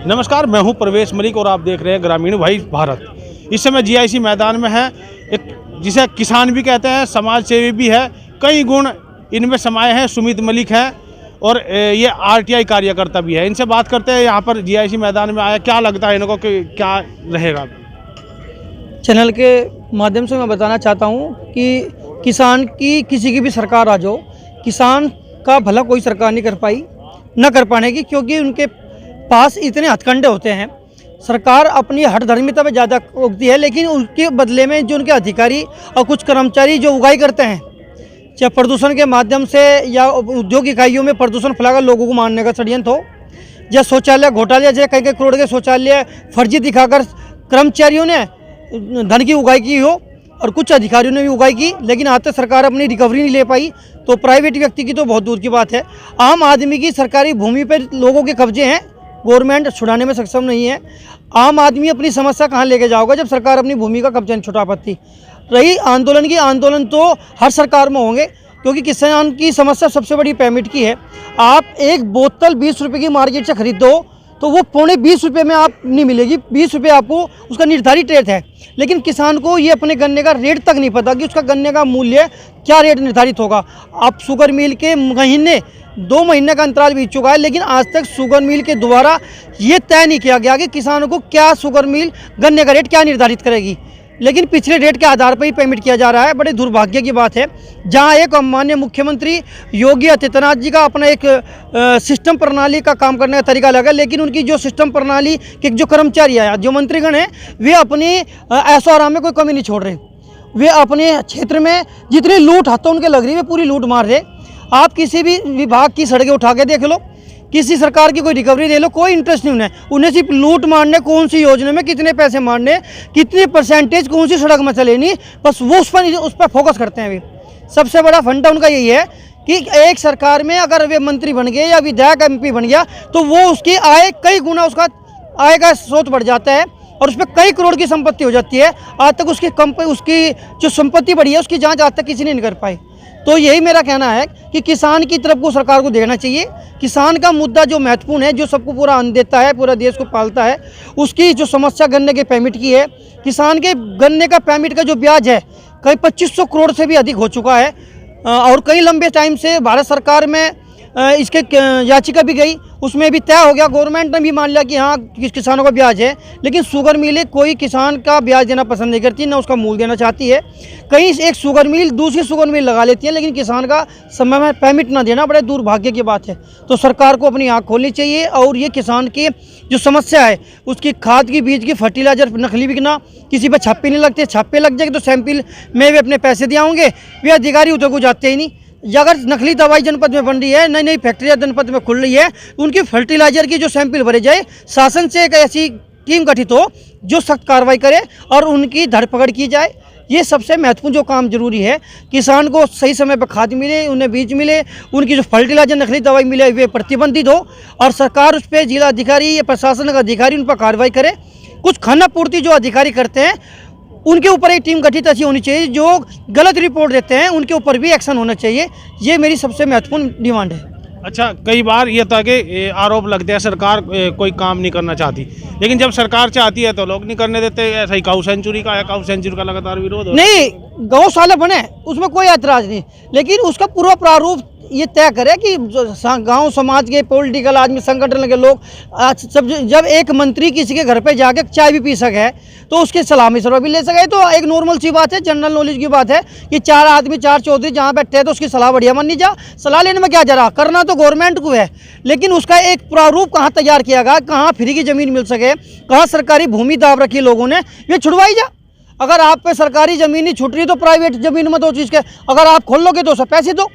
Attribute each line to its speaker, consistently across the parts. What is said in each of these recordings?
Speaker 1: नमस्कार, मैं हूं प्रवेश मलिक और आप देख रहे हैं ग्रामीण वॉइस भारत। इस समय जीआईसी मैदान में है एक जिसे किसान भी कहते हैं, समाज सेवी भी है, कई गुण इनमें समाये हैं। सुमित मलिक है और ये आरटीआई कार्यकर्ता भी है। इनसे बात करते हैं, यहाँ पर जीआईसी मैदान में आया, क्या लगता है इनको कि क्या रहेगा?
Speaker 2: चैनल के माध्यम से मैं बताना चाहता हूँ कि किसान की किसी की भी सरकार आ जाओ, किसान का भला कोई सरकार नहीं कर पाई, न कर पाने की, क्योंकि उनके पास इतने हथकंडे होते हैं। सरकार अपनी हठधर्मिता पे ज़्यादा उगती है, लेकिन उसके बदले में जो उनके अधिकारी और कुछ कर्मचारी जो उगाई करते हैं, चाहे प्रदूषण के माध्यम से या उद्योग इकाइयों में प्रदूषण फैलाकर लोगों को मारने का षड्यंत्र हो, या शौचालय घोटाले जैसे कई करोड़ के शौचालय फर्जी दिखाकर कर्मचारियों ने धन की उगाई की हो और कुछ अधिकारियों ने भी उगाई की, लेकिन आज तक सरकार अपनी रिकवरी नहीं ले पाई। तो प्राइवेट व्यक्ति की तो बहुत दूर की बात है। आम आदमी की सरकारी भूमि पर लोगों के कब्जे हैं, गवर्नमेंट छुड़ाने में सक्षम नहीं है। आम आदमी अपनी समस्या कहाँ लेके जाओगे जब सरकार अपनी भूमि का कब्जा नहीं छुड़ा पाती? रही आंदोलन की, आंदोलन तो हर सरकार में होंगे, क्योंकि किसान की समस्या सबसे बड़ी पेमेंट की है। आप एक बोतल 20 रुपये की मार्केट से खरीदो तो वो पौने 20 रुपये में आप नहीं मिलेगी। 20 रुपये आपको उसका निर्धारित रेट है, लेकिन किसान को ये अपने गन्ने का रेट तक नहीं पता कि उसका गन्ने का मूल्य क्या रेट निर्धारित होगा। आप शुगर मिल के महीने 2 महीने का अंतराल बीत चुका है, लेकिन आज तक शुगर मिल के द्वारा ये तय नहीं किया गया कि किसानों को क्या शुगर मिल गन्ने का रेट क्या निर्धारित करेगी, लेकिन पिछले रेट के आधार पर ही पेमेंट किया जा रहा है। बड़े दुर्भाग्य की बात है, जहां एक माननीय मुख्यमंत्री योगी आदित्यनाथ जी का अपना एक सिस्टम प्रणाली का काम करने का तरीका लगा, लेकिन उनकी जो सिस्टम प्रणाली के जो कर्मचारी आया, जो मंत्रीगण हैं, वे अपनी ऐशो आराम में कोई कमी नहीं छोड़ रहे। वे अपने क्षेत्र में जितनी लूट हाथों उनके लग रही है, पूरी लूट मार रहे। आप किसी भी विभाग की सड़कें उठा के देख लो, किसी सरकार की कोई रिकवरी ले लो, कोई इंटरेस्ट नहीं उन्हें सिर्फ लूट मारने, कौन सी योजना में कितने पैसे मारने, कितनी परसेंटेज कौन सी सड़क में चले, नहीं बस वो उस पर फोकस करते हैं। वे सबसे बड़ा फंडा उनका यही है कि एक सरकार में अगर वे मंत्री बन गए या विधायक MP बन गया तो वो उसकी आय कई गुना, उसका आय का स्रोत बढ़ जाता है और उस पर कई करोड़ की संपत्ति हो जाती है। आज तक उसकी जो संपत्ति बढ़ी है उसकी जाँच आज तक किसी ने नहीं कर पाई। तो यही मेरा कहना है कि किसान की तरफ को सरकार को देखना चाहिए। किसान का मुद्दा जो महत्वपूर्ण है, जो सबको पूरा अन्न देता है, पूरा देश को पालता है, उसकी जो समस्या गन्ने के पेमेंट की है, किसान के गन्ने का पेमेंट का जो ब्याज है कई 2500 करोड़ से भी अधिक हो चुका है। और कई लंबे टाइम से भारत सरकार में इसके याचिका भी गई, उसमें भी तय हो गया, गवर्नमेंट ने भी मान लिया कि हाँ किसानों का ब्याज है, लेकिन शुगर मिलें कोई किसान का ब्याज देना पसंद नहीं करती, ना उसका मूल देना चाहती है। कहीं एक शुगर मिल दूसरी शुगर मिल लगा लेती है, लेकिन किसान का समय में पेमेंट ना देना बड़े दुर्भाग्य की बात है। तो सरकार को अपनी आँख खोलनी चाहिए और ये किसान की जो समस्या है, उसकी खाद की, बीज की, फर्टिलाइजर नकली बिकना, किसी पर छापे नहीं लगते, छापे लग जाएंगे तो सैंपल में वे अपने पैसे दिए होंगे, वे अधिकारी उधर को जाते ही नहीं। अगर नकली दवाई जनपद में बन रही है, नई नई फैक्ट्रियाँ जनपद में खुल रही है, उनकी फर्टिलाइजर की जो सैंपल भरे जाए, शासन से एक ऐसी टीम गठित हो जो सख्त कार्रवाई करे और उनकी धरपकड़ की जाए। ये सबसे महत्वपूर्ण जो काम जरूरी है। किसान को सही समय पर खाद मिले, उन्हें बीज मिले, उनकी जो फर्टिलाइजर नकली दवाई मिले वे प्रतिबंधित हो और सरकार उस पर जिला अधिकारी या प्रशासन का अधिकारी उन पर कार्रवाई करे। कुछ खाना पूर्ति जो अधिकारी करते हैं उनके ऊपर एक टीम गठित ऐसी होनी चाहिए, जो गलत रिपोर्ट देते हैं उनके ऊपर भी एक्शन होना चाहिए। ये मेरी सबसे महत्वपूर्ण डिमांड है।
Speaker 1: अच्छा, कई बार ये था कि आरोप लगते हैं सरकार कोई काम नहीं करना चाहती, लेकिन जब सरकार चाहती है तो लोग नहीं करने देते। ऐसा ही काऊ सेंचुरी का लगातार विरोध हो।
Speaker 2: नहीं, गौशाला बने उसमें कोई ऐतराज नहीं, लेकिन उसका पूरा प्रारूप ये तय करे कि गांव समाज के पॉलिटिकल आदमी, संगठन के लोग जब एक मंत्री किसी के घर पे जाके चाय भी पी सके तो उसके सलाह मशवरा भी ले सके, तो एक नॉर्मल सी बात है, जनरल नॉलेज की बात है कि 4 आदमी 4 चौधरी जहाँ बैठे हैं तो उसकी सलाह बढ़िया मानी जा। सलाह लेने में क्या जरा, करना तो गवर्नमेंट को है, लेकिन उसका एक प्रारूप कहाँ तैयार किया गया, कहाँ फ्री की ज़मीन मिल सके, कहाँ सरकारी भूमि दाब रखी लोगों ने, ये छुड़वाई जा। अगर आप पे सरकारी ज़मीन नहीं छूट रही तो प्राइवेट ज़मीन में 2 चीज़ के अगर आप खोल लोगे तो उसे पैसे दो,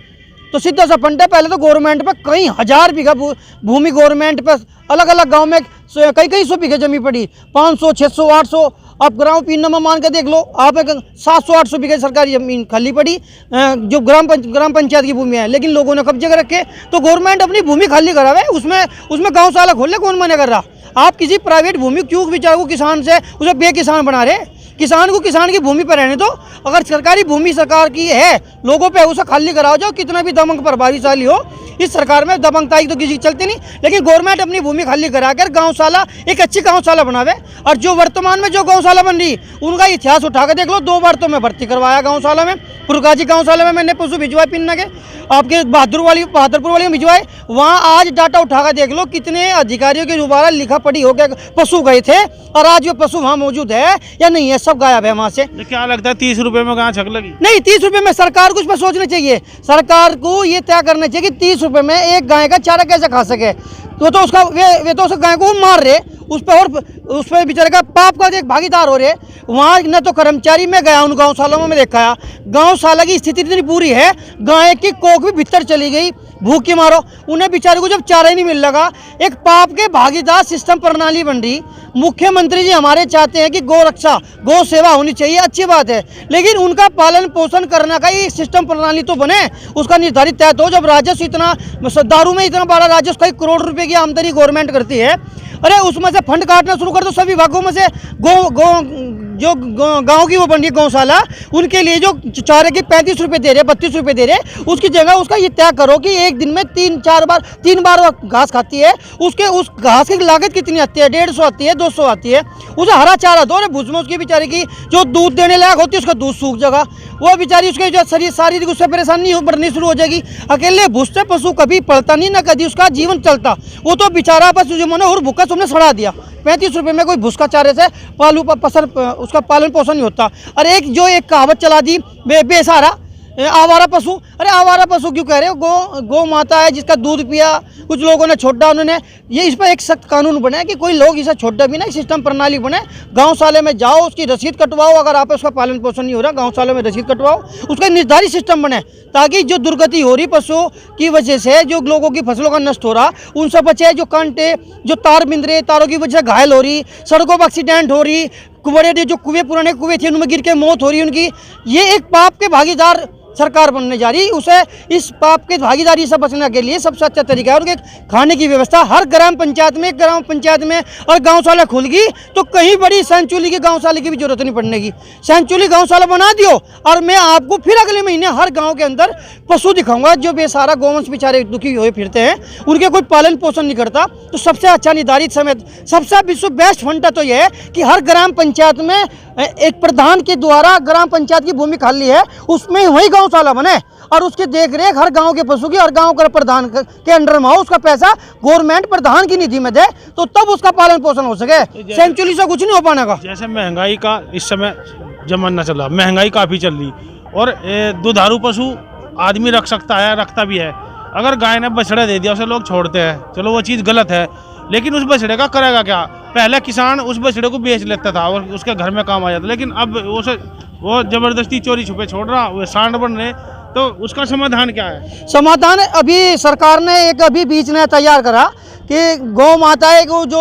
Speaker 2: तो सीधा सा फंड है। पहले तो गवर्नमेंट पे कई हजार बीघा भूमि गवर्नमेंट पे अलग अलग गांव में कई 100 बीघे जमीन पड़ी, 500, 600, 800। आप ग्राम पीनमा मान के देख लो, आप 700-800 बीघे सरकारी जमीन खाली पड़ी जो ग्राम पंचायत की भूमि है, लेकिन लोगों ने कब्जे कर रखे। तो गवर्नमेंट अपनी भूमि खाली करावे, उसमें गौशाला खोल ले, कौन मना कर रहा? आप किसी प्राइवेट भूमि क्यों बेचारे को किसान से उसे बेकिसान बना रहे? किसान को किसान की भूमि पर रहने दो। अगर सरकारी भूमि सरकार की है, लोगों पे उसे खाली कराओ, जाओ कितना भी दमक प्रभावशाली हो, इस सरकार में दबंगताई तो किसी की चलती नहीं, लेकिन गवर्नमेंट अपनी भूमि खाली कराकर गौशाला एक अच्छी गौशाला बनावे। और जो वर्तमान में जो गौशाला बन रही उनका इतिहास उठा कर देख लो, 2 बार तो मैं भर्ती करवाया गौशाला में, पुरगाजी गौशाला में मैंने पशु भिजवाए पिन्ना के, आपके बहादुरपुर वाली में भिजवाए। वहाँ आज डाटा उठा कर देख लो कितने अधिकारियों के दोबारा लिखा पढ़ी हो गया पशु गए थे, और आज वो पशु वहाँ मौजूद है या नहीं है, सब गायब है वहाँ से।
Speaker 1: क्या लगता है 30 रुपए में कहाँ छक लगी?
Speaker 2: नहीं, 30 रुपए में सरकार को इस पर सोचना चाहिए, सरकार को ये तय करना चाहिए कि 30 रुपए में एक गाय का चारा कैसे खा सके। तो उसका वे तो उस गाय को मार रहे उस पर, और उस पर बेचारे का पाप का एक भागीदार हो रहे। वहाँ न तो कर्मचारी में गया उन गौशालाओं में देखा, गौशाला की स्थिति इतनी बुरी है, गाय की कोख भी भीतर चली गई, भूख के मारो उन्हें बेचारे को जब चारा ही नहीं मिल लगा। एक पाप के भागीदार सिस्टम प्रणाली बन रही। मुख्यमंत्री जी हमारे चाहते हैं कि गौ रक्षा गौ सेवा होनी चाहिए, अच्छी बात है, लेकिन उनका पालन पोषण करने का ही सिस्टम प्रणाली तो बने, उसका निर्धारित तय हो। जब राजस्व इतना, दारू में इतना बड़ा राजस्व, कई करोड़ रुपए की आमदनी गवर्नमेंट करती है, अरे उसमें से फंड काटना शुरू कर दो सभी विभागों में से। जो गांव की वो बन रही गौशाला, उनके लिए जो चारे के 35 रुपये दे रहे, 32 रुपये दे रहे, उसकी जगह उसका ये तय करो कि एक दिन में 3 बार घास खाती है, उसके उस घास की लागत कितनी आती है, 150 आती है, 200 आती है, उसे हरा चारा दो। अरे भुज में उसकी बेचारी की जो दूध देने लायक होती है उसका दूध सूख जाएगा, वो बेचारी उसके जो शरीर शारीरिक उससे परेशानी बढ़नी शुरू हो जाएगी। अकेले भुज से पशु कभी पलता नहीं, ना कभी उसका जीवन चलता, वो तो बेचारा बस जो मनोहर भूखा तुमने सड़ा दिया। 35 रुपये में कोई भुसका चारे से उसका पालन पोषण नहीं होता। और एक कहावत चला दी, बेसहारा आवारा पशु। अरे आवारा पशु क्यों कह रहे हो? गौ माता है जिसका दूध पिया, कुछ लोगों ने छोड़ा, उन्होंने ये इस पर एक सख्त कानून बने कि कोई लोग इसे छोड़ा भी ना, सिस्टम प्रणाली बने। गौशाले में जाओ, उसकी रसीद कटवाओ, अगर आप उसका पालन पोषण नहीं हो रहा गौशाले में रसीद कटवाओ, उसका निर्धारित सिस्टम बने, ताकि जो दुर्गति हो रही पशु की वजह से, जो लोगों की फसलों का नष्ट हो रहा, उनसे बचे। जो कांटे, जो तार बिंद रहे, तारों की वजह से घायल हो रही, सड़कों पर एक्सीडेंट हो रही, बड़े जो पुराने कुएं थे उनमें गिर के मौत हो रही उनकी, ये एक पाप के भागीदार सरकार बनने जा रही। उसे इस पाप के भागीदारी से बचने के लिए सबसे अच्छा तरीका है उनके खाने की व्यवस्था। हर ग्राम पंचायत में और गौशाला खुल गई तो कहीं बड़ी सेंचुरी की गौशाला की भी जरूरत नहीं पड़ने की। सेंचुरी गौशाला बना दियो, और मैं आपको फिर अगले महीने हर गांव के अंदर पशु दिखाऊंगा जो बेसहारा गौवंश बेचारे दुखी हुए फिरते हैं, उनके कोई पालन पोषण नहीं करता। तो सबसे अच्छा निर्धारित समय, सबसे विश्व बेस्ट फंड तो यह है कि हर ग्राम पंचायत में एक प्रधान के द्वारा, ग्राम पंचायत की भूमि खाली है उसमें वही गौशाला बने, और उसकी देखरेख हर गांव के पशु की, और गांव का प्रधान के अंडर में हो। उसका पैसा गवर्नमेंट प्रधान की निधि में दे, तो तब उसका पालन पोषण हो सके। सेंचुरी से कुछ नहीं हो पाने का।
Speaker 1: जैसे महंगाई का इस समय जमाना चल रहा, महंगाई काफ़ी चल रही, और दुधारू पशु आदमी रख सकता है, रखता भी है। अगर गाय ने बछड़ा दे दिया उसे लोग छोड़ते हैं, चलो वो चीज़ गलत है, लेकिन उस बछड़े का करेगा क्या? पहले किसान उस बछड़े को बेच लेता था और उसके घर में काम आ जाता, लेकिन अब वो ज़बरदस्ती चोरी छुपे छोड़ रहा, वो सांड बन रहे। तो उसका समाधान क्या है?
Speaker 2: समाधान अभी सरकार ने एक बीज नया तैयार करा कि गौ माता को जो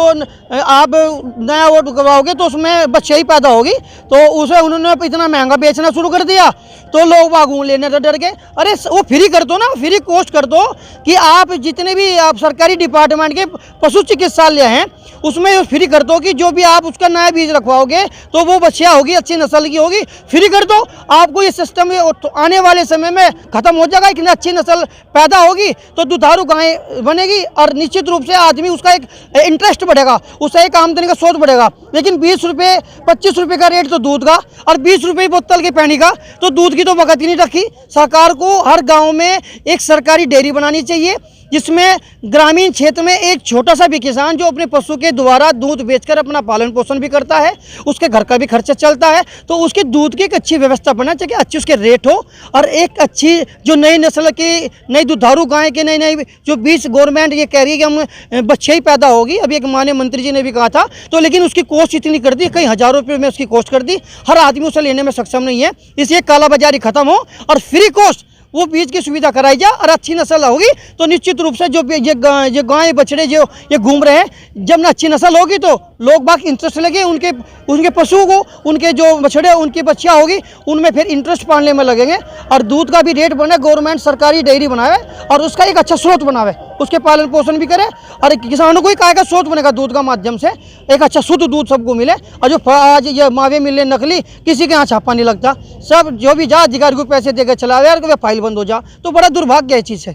Speaker 2: आप नया वोट करवाओगे तो उसमें बच्चे ही पैदा होगी, तो उसे उन्होंने इतना महंगा बेचना शुरू कर दिया, तो लोग बागू लेने से डर गए। अरे वो फ्री कर दो ना, फ्री कोस्ट कर दो कि आप जितने भी आप सरकारी डिपार्टमेंट के पशु चिकित्सालय हैं उसमें फ्री कर दो कि जो भी आप उसका नया बीज रखवाओगे तो वो बच्चियाँ होगी, अच्छी नस्ल की होगी, फ्री कर दो। आपको ये सिस्टम आने वाले समय में खत्म हो जाएगा। इतनी अच्छी नस्ल पैदा होगी तो दुधारू गाय बनेगी, और निश्चित रूप से आदमी उसका एक इंटरेस्ट बढ़ेगा, उसका एक आमदनी का स्रोत बढ़ेगा। लेकिन 20 रुपये 25 रुपये का रेट तो दूध का, और 20 रुपये बोतल के पानी का, तो दूध की तो बकत ही नहीं रखी। सरकार को हर गाँव में एक सरकारी डेयरी बनानी चाहिए, जिसमें ग्रामीण क्षेत्र में एक छोटा सा भी किसान जो अपने पशु के द्वारा दूध बेचकर अपना पालन पोषण भी करता है, उसके घर का भी खर्चा चलता है, तो उसके दूध की एक अच्छी व्यवस्था बनना चाहिए, अच्छी उसके रेट हो, और एक अच्छी जो नई नस्ल की नई दुधारू गाय के नई जो बीज गवर्नमेंट ये कह रही है कि हम बच्चे ही पैदा होगी। अभी एक माननीय मंत्री जी ने भी कहा था, तो लेकिन उसकी कॉस्ट इतनी कर दी, कई हज़ारों रुपये में उसकी कॉस्ट कर दी, हर आदमी उसे लेने में सक्षम नहीं है। इसलिए कालाबाजारी खत्म हो और फ्री कॉस्ट वो बीज की सुविधा कराई जाए, और अच्छी नस्ल होगी तो निश्चित रूप से जो ये गाय बछड़े जो ये घूम रहे हैं, जब ना अच्छी नस्ल होगी तो लोग बाग इंटरेस्ट लगे उनके पशुओं को, उनके जो बछड़े उनकी बच्चियाँ होगी उनमें फिर इंटरेस्ट पालने में लगेंगे, और दूध का भी रेट बने, गवर्नमेंट सरकारी डेयरी बनावे और उसका एक अच्छा स्रोत बनावे, उसके पालन पोषण भी करे, और किसानों को ही काय का स्रोत बनेगा दूध का माध्यम से, एक अच्छा शुद्ध दूध सबको मिले। और जो आज ये मावे मिले नकली, किसी के यहाँ छापा नहीं लगता, सब जो भी जा अधिकारी को पैसे देकर चला गया, फाइल बंद हो जा, तो बड़ा दुर्भाग्य है चीज़ है।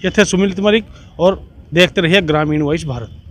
Speaker 1: ये थे सुमित मलिक और देखते रहिए ग्रामीण वॉइस भारत।